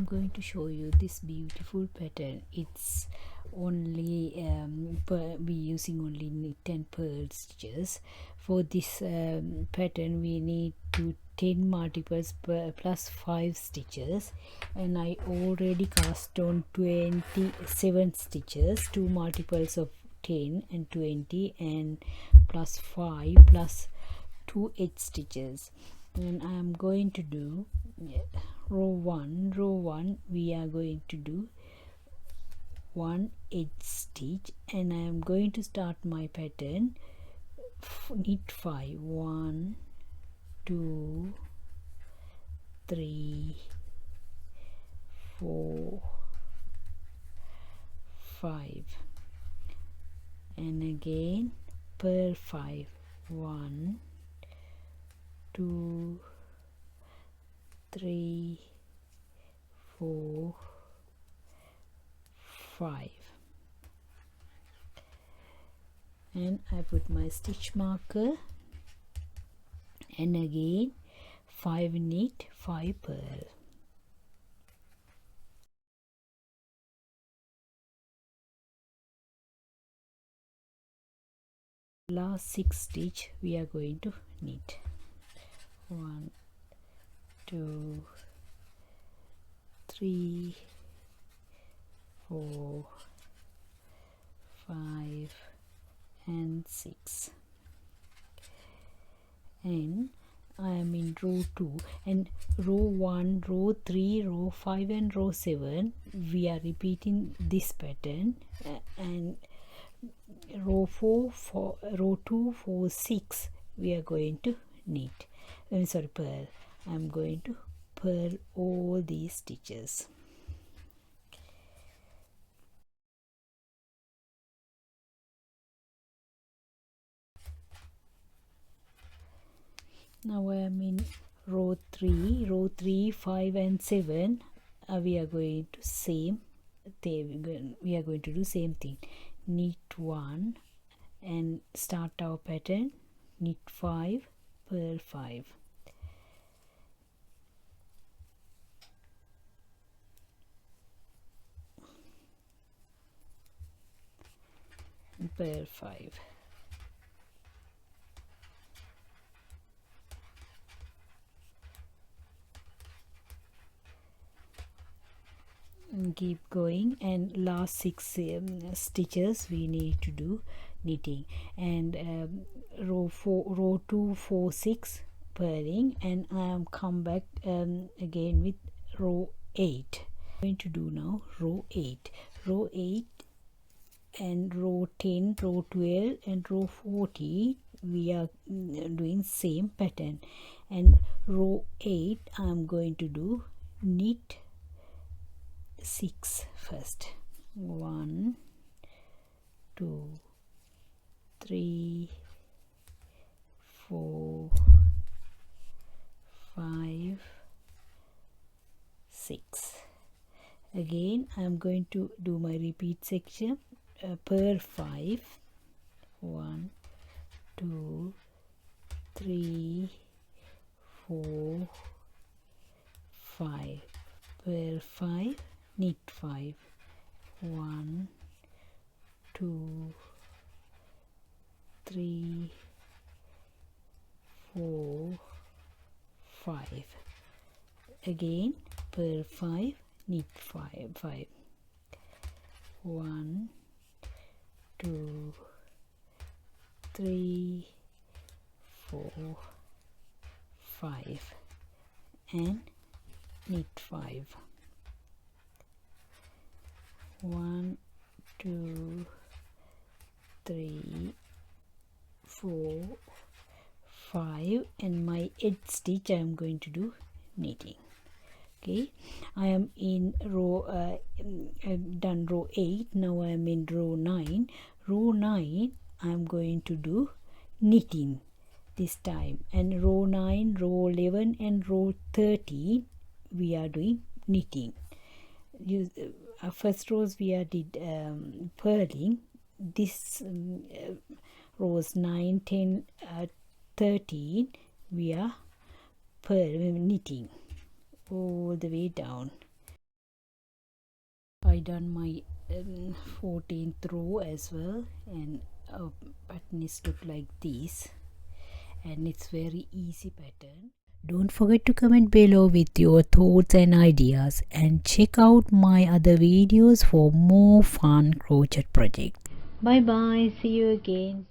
going to show you this beautiful pattern. It's only we using only knit and purl stitches. For this pattern we need to 10 multiples plus 5 stitches, and I already cast on 27 stitches, 2 multiples of 10 and 20 and plus 5 plus 2 edge stitches. And I am going to do row 1 we are going to do 1 edge stitch, and I am going to start my pattern knit 5 1 2 3 4 5, and again purl 5 1 2 3 4 5, and I put my stitch marker, and again 5 knit 5 purl. Last 6 stitch we are going to knit 1 2 3 4 5 and 6, and I am in row 2, and row 1 row 3 row 5 and row 7 we are repeating this pattern, and row 4 row 2 4 6 we are going to knit purl. I'm going to purl all these stitches. Now I am in row 3 5 and 7 we are going to do same thing, knit 1 and start our pattern, knit 5 purl 5, purl 5, and keep going, and last 6 stitches we need to do knitting, and row 2 4 6 purling, and I am come back again with row 8. I'm going to do now row 8 and row 10 row 12 and row 40 we are doing same pattern, and row 8 I am going to do knit 6 first, 1 2 3 4 5 6. Again I am going to do my repeat section, purl 5 1 2 3 4 5, purl 5 knit 5 1 2 3 4 5, again purl 5 knit 5 1 2 3 4 5, and knit 5 1 2 3 4 5, and my edge stitch I am going to do knitting. Okay, I am in row I've done row 8. Now I am in row 9. Row 9 I am going to do knitting this time, and row 9 row 11 and row 13 we are doing knitting. First rows we are did purling. This rows 9 10 13 we are knitting all the way down. I done my 14th row as well, and pattern is look like this, and it's very easy pattern. Don't forget to comment below with your thoughts and ideas, and check out my other videos for more fun crochet projects. Bye bye, see you again.